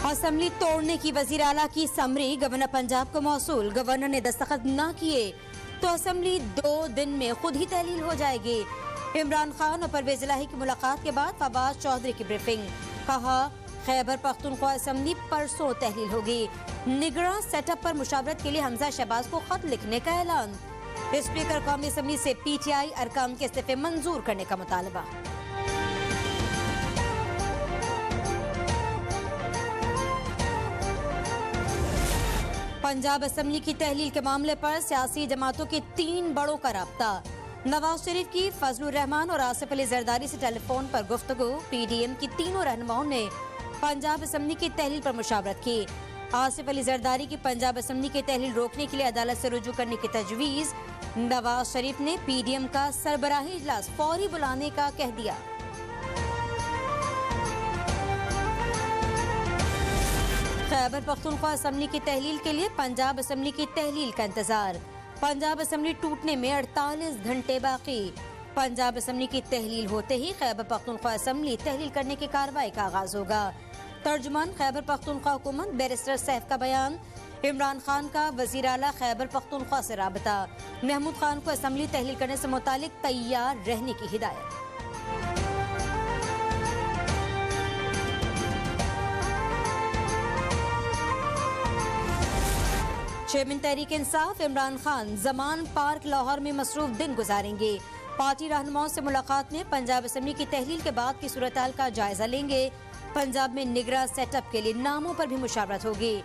Assembly तोड़ने की वजीर आला की समरी गवर्नर पंजाब को मौसूल। गवर्नर ने दस्तखत न किए तो असेंबली 2 दिन में खुद ही तहलील हो जाएगी। इमरान खान और परवेज इलाही की मुलाकात के बाद फवाद चौधरी की ब्रीफिंग। कहा खैबर पख्तूनख्वा असेंबली परसों तहलील होगी। निगरां सेटअप पर मुशावरत के लिए हमजा शहबाज को खत लिखने का ऐलान। स्पीकर कौमी असेंबली से PTI अरकान के इस्तीफे मंजूर करने का मुतालबा। पंजाब असेंबली की तहलील के मामले पर सियासी जमातों के 3 बड़ों का राब्ता। नवाज शरीफ की फजलुर रहमान और आसिफ अली जरदारी से टेलीफोन पर गुफ्तगू। PDM की तीनों रहनुमाओं ने पंजाब असेंबली की तहलील पर मुशावरत की। आसिफ अली जरदारी की पंजाब असेंबली की तहलील रोकने के लिए अदालत से रुजू करने की तजवीज़। नवाज शरीफ ने PDM का सरबराही इजलास फौरी बुलाने का कह दिया। खैबर पख्तूनख्वा असेंबली की तहलील के लिए पंजाब असेंबली की तहलील का इंतजार। पंजाब असेंबली टूटने में 48 घंटे बाकी। पंजाब असेंबली की तहलील होते ही खैबर पख्तूनख्वा असेंबली तहलील करने की कार्रवाई का आगाज होगा। तर्जुमान खैबर पख्तूनख्वा हुकूमत बैरिस्टर सैफ का बयान। इमरान खान का वजीर आला खैबर पख्तूनख्वा से राबता। महमूद खान को असेंबली तहलील करने से मुतालिक तैयार रहने की हिदायत। चेयरमैन तहरीक इंसाफ इमरान खान जमान पार्क लाहौर में मसरूफ दिन गुजारेंगे। पार्टी रहनुमाओं से मुलाकात में पंजाब असेंबली की तहलील के बाद की सूरत-हाल का जायजा लेंगे। पंजाब में निगरां सेटअप के लिए नामों पर भी मुशावरत होगी।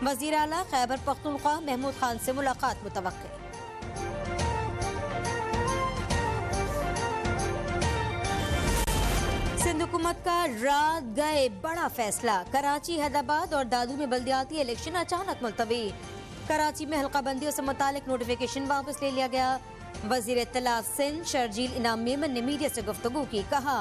वजीर आला खैबर पख्तूनख्वा महमूद खान से मुलाकात मुतवक्किल। सिंध हुकूमत का रात गए बड़ा फैसला। कराची, हैदराबाद और दादू में बल्दियाती इलेक्शन अचानक मुलतवी। कराची में हल्काबंदियों से मुतालिक नोटिफिकेशन वापस ले लिया गया। वजीर इत्तलात सिंध शर्जील इनाम मेमन ने मीडिया से गुफ्तगू की। कहा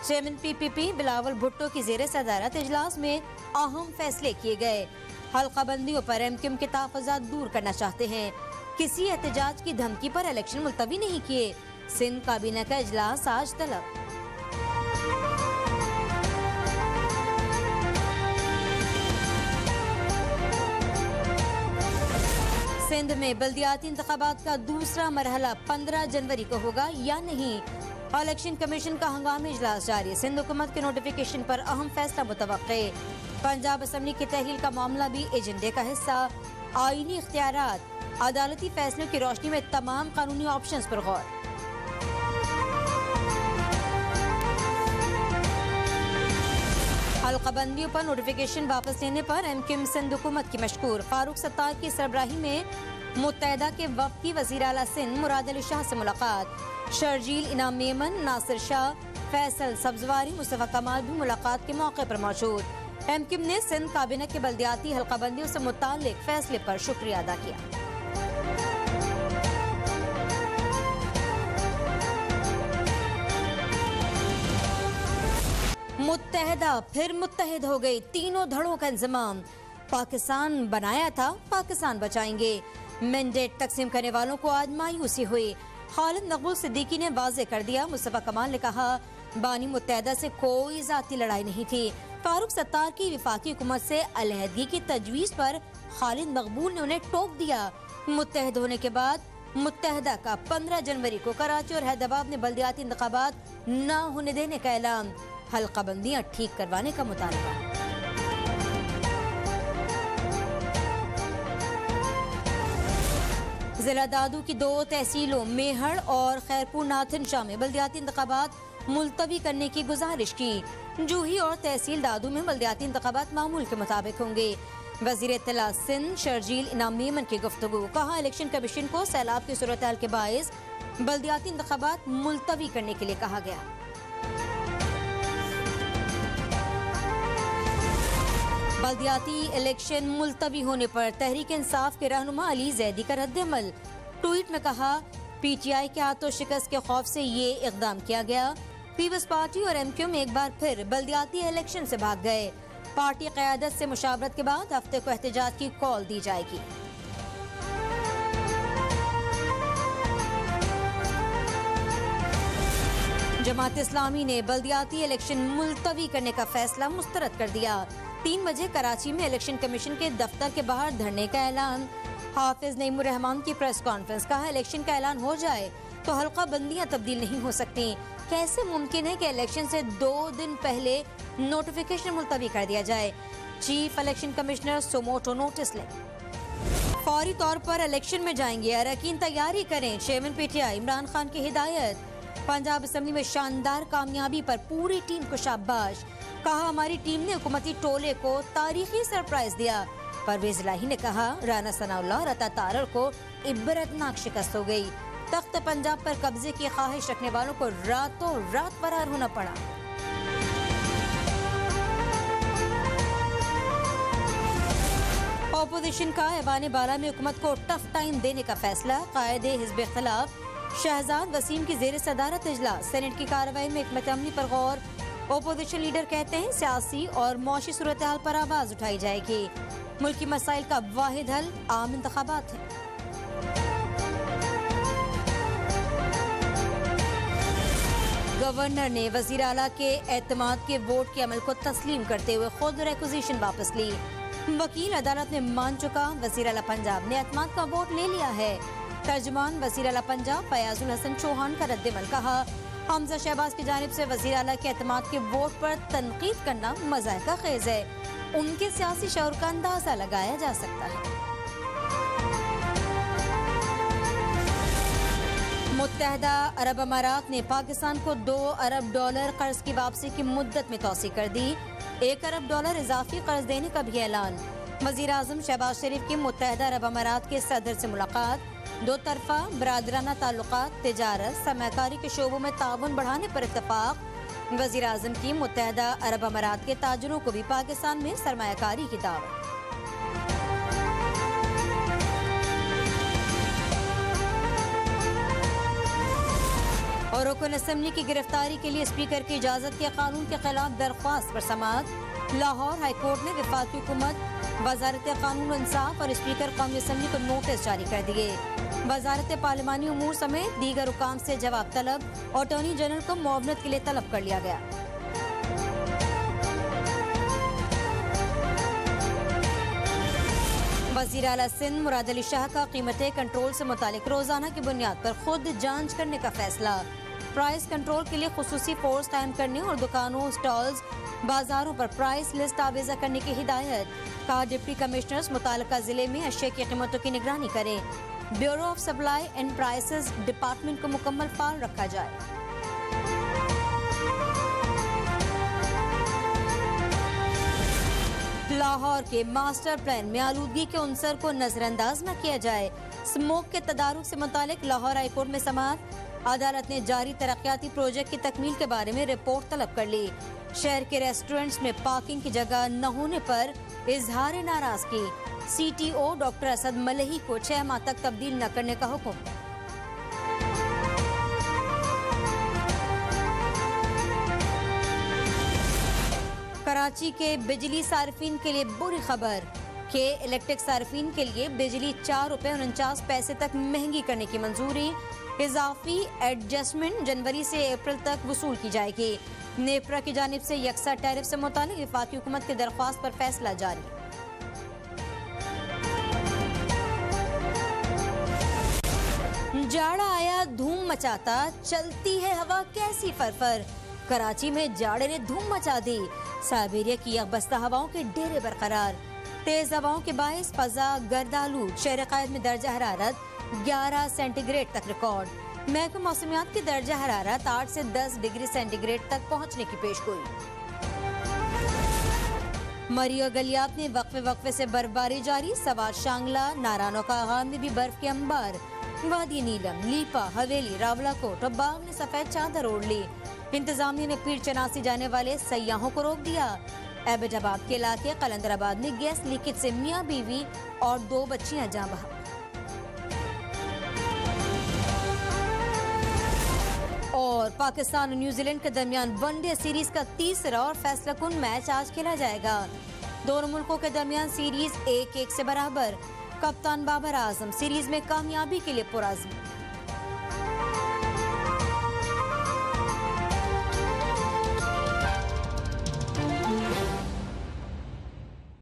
चेयरमैन PPP बिलावल भुट्टो की जेर सदारत इजलास में अहम फैसले किए गए। हल्काबंदियों पर MQM के तहफ़्फ़ुज़ात दूर करना चाहते हैं। किसी एहतजाज की धमकी पर इलेक्शन मुलतवी नहीं किए। सिंध काबीना का इजलास आज तलब। सिंध में बल्दियाती इंतखाबात का दूसरा मरहला 15 जनवरी को होगा या नहीं। इलेक्शन कमीशन का हंगामी इजलास जारी। सिंध हुकूमत के नोटिफिकेशन पर अहम फैसला मुतवक्के। पंजाब असेंबली की तहलील का मामला भी एजेंडे का हिस्सा। आईनी इख्तियारात, अदालती फैसलों की रोशनी में तमाम कानूनी ऑप्शंस पर गौर। हल्काबंदियों पर नोटिफिकेशन वापस लेने पर MQM सिंध हुकूमत की मशकूर। फारूक सत्तार की सरबराही में मुत्तहदा के वक्त की वजीर आला सिंध मुराद अली शाह से मुलाकात। शर्जील इनाम मेमन, नासिर शाह, फैसल सब्जवारी, मुस्तफा कमाल भी मुलाकात के मौके पर मौजूद। MQM ने सिंध काबीना के बल्दियाती हल्काबंदियों से मुताल्लिक फैसले पर शुक्रिया अदा किया। मुत्तहदा फिर मुत्तहिद हो गई। तीनों धड़ों का इंतजाम। पाकिस्तान बनाया था, पाकिस्तान बचाएंगे। मैंडेट तकसीम करने वालों को आज मायूसी हुई। खालिद मकबूल सिद्दीकी ने वाज़ेह कर दिया। मुस्तफा कमाल ने कहा बानी मुत्तहदा से कोई जाती लड़ाई नहीं थी। फारूक सत्तार की विफाकी हुकूमत से अलहदगी की तजवीज़ पर खालिद मकबूल ने उन्हें टोक दिया। मुत्तहद होने के बाद मुत्तहदा का 15 जनवरी को कराची और हैदराबाद में बल्दियाती इंतखाबात न होने देने का ऐलान। हल्काबंदियां ठीक करवाने का मुतालबा। जिला दादू की 2 तहसीलों मेहड़ और खैरपुर नाथन शाह में बल्दियाती इंतखाबात मुलतवी करने की गुजारिश की। जूही और तहसील दादू में बल्दियाती इंतखाबात मामूल के मुताबिक होंगे। वजीर इत्तलात सिंध शर्जील इनाम मेमन की गुफ्तगू। कहा इलेक्शन कमीशन को सैलाब की सूरत-हाल के बायस बल्दियाती इंतखाबात मुलतवी करने के लिए कहा गया। बल्दियाती इलेक्शन मुलतवी होने पर तहरीक इंसाफ के रहनुमा अली जैदी का रद्द-ए-अमल। ट्वीट में कहा PTI के हाथों शिकस्त के खौफ से ये इकदाम किया गया। पीपल्स पार्टी और MQM एक बार फिर बल्दियाती इलेक्शन से भाग गए। पार्टी क़यादत से मुशावरत के बाद हफ्ते को एहतजाज की कॉल दी जाएगी। जमात इस्लामी ने बल्दियाती इलेक्शन मुलतवी करने का फैसला मुस्तरद कर दिया। 3 बजे कराची में इलेक्शन कमीशन के दफ्तर के बाहर धरने का ऐलान। हाफिज नईमुर रहमान की प्रेस कॉन्फ्रेंस। कहा, इलेक्शन का ऐलान हो जाए तो हल्का बंदियां तब्दील नहीं हो सकती। कैसे मुमकिन है कि इलेक्शन से 2 दिन पहले नोटिफिकेशन मुलतवी कर दिया जाए। Chief election commissioner suo motu notice लें। फौरी तौर पर इलेक्शन में जाएंगे, अरकान तैयारी करें। चेयरमैन पीटीआई इमरान खान की हिदायत। पंजाब असेंबली में शानदार कामयाबी पर पूरी टीम को शाबाश। कहा, हमारी टीम ने हुकूमती टोले को तारीखी सरप्राइज दिया। परवेज इलाही ने कहा, राना सनाउल्लाह और अता तारर को इबरतनाक शिकस्त हो गई। तख्त पंजाब पर कब्जे की ख्वाहिश रखने वालों को रातों रात फरार होना पड़ा। ऑपोजिशन का ऐवान बाला में हुकूमत को टफ टाइम देने का फैसला। कायदे हिज़्ब खिलाफ शहजाद वसीम की जेर सदारत इजलास। सेनेट की कार्रवाई में हिकमत अमली पर गौर। ऑपोजिशन लीडर कहते हैं, सियासी और मौशी सूरत हाल पर आवाज उठाई जाएगी। मुल्की मसाइल का वाहिद हल आम इंतखाबात है। गवर्नर ने वजीर आला के एतमाद के वोट के अमल को तस्लीम करते हुए खुद रेक्विजिशन वापस ली। वकील अदालत में मान चुका, वजीर आला पंजाब ने एतमाद का वोट ले लिया है। तर्जुमान वजीर आला पंजाब फयाजुल हसन चौहान का रद्द-ए-अमल। कहा, हमजा शहबाज की जानिब से वजीर आला के एतमाद के वोट पर तनकीद करना मज़ाक़ा खेज है। उनके सियासी शऊर का अंदाजा लगाया जा सकता है। मुत्तहदा अरब अमारात ने पाकिस्तान को $2 अरब कर्ज की वापसी की मुद्दत में तौसी कर दी। $1 अरब इजाफी कर्ज देने का भी ऐलान। वज़ीर आज़म शहबाज शरीफ की मुत्तहदा अरब अमारात के सदर से मुलाकात। 2 तरफा बरादराना ताल्लुकात, तिजारत, सरमायाकारी के शोबों में ताउन बढ़ाने पर इत्तफाक। वज़ीर आज़म की मुत्तहदा अरब अमारात के ताजरों को भी पाकिस्तान में सरमायाकारी की दावत। और रुकन असेंबली की गिरफ्तारी के लिए स्पीकर की इजाजत के कानून के खिलाफ दरख्वास्त पर समाअत। लाहौर हाई कोर्ट ने वफाकी हुकूमत, वजारत कानून और इंसाफ और स्पीकर कौमी असेंबली को नोटिस जारी कर दिए। वजारत पार्लिमानी उमूर समेत दीगर हुकाम से जवाब तलब। अटॉर्नी जनरल को मुआवनत के लिए तलब कर लिया गया। वज़ीर आला सिंध मुराद अली शाह का कीमतें कंट्रोल से मुतालिक रोजाना की बुनियाद पर खुद जांच करने का फैसला। प्राइस कंट्रोल के लिए खुसूसी फोर्स कायम करने और दुकानों, स्टॉल्स, बाजारों पर प्राइस लिस्ट आवेजा करने की हिदायत। कहा, डिप्टी कमिश्नर्स मुताल्लिका जिले में अशिया की कीमतों की निगरानी करें। Bureau of supply and prices department को मुकम्मल फाल रखा जाए। लाहौर के मास्टर प्लान में आलूदगी के उनसर को नजरअंदाज न किया जाए। स्मोक के तदारुक से मुतालिक लाहौर हाई कोर्ट में समाअत। अदालत ने जारी तरक्याती प्रोजेक्ट की तकमील के बारे में रिपोर्ट तलब कर ली। शहर के रेस्टोरेंट्स में पार्किंग की जगह न होने पर इजहार नाराजगी। CTO डॉक्टर असद मलही को 6 माह तक तब्दील न करने का हुक्म। कराची के बिजली सार्फिन के लिए बुरी खबर के इलेक्ट्रिक सार्फिन के लिए बिजली ₹4.49 तक महंगी करने की मंजूरी। इजाफी एडजस्टमेंट जनवरी से अप्रैल तक वसूल की जाएगी। नेपरा की जानिब से यकसा टैरिफ से मुतालिक वफाकी हुकूमत की दरख्वास्त पर फैसला जारी। जाड़ा आया धूम मचाता, चलती है हवा कैसी फरफर। कराची में जाड़े ने धूम मचा दी। साइबेरिया की यकबस्ता हवाओं के डेरे बरकरार। तेज हवाओं के बायस फजा गर्दालूद। शहर कायद में दर्जा हरारत 11 सेंटीग्रेड तक रिकॉर्ड। महकमा मौसमियात की दर्जा हरारत 8 से 10 डिग्री सेंटीग्रेड तक पहुंचने की पेशगोई। मरी और गलियात में वक्फे से बर्फबारी जारी। सवार शांगला, नारानो का आगान में भी बर्फ के अंबार। वादी नीलम, लीपा, हवेली, रावलाकोट और बाग ने सफेद चादर ओढ़ ली। इंतजामिया ने पीर चनासी जाने वाले सयाहों को रोक दिया। एबटाबाद के इलाके कलंदराबाद में गैस लीकेज से मियां बीवी और 2 बच्चियां जाँ बहा। और पाकिस्तान और न्यूजीलैंड के दरमियान वनडे सीरीज का तीसरा और फैसलाकुन मैच आज खेला जाएगा। दोनों मुल्कों के दरमियान सीरीज 1-1 से बराबर। कप्तान बाबर आजम सीरीज में कामयाबी के लिए पुरअज़्म।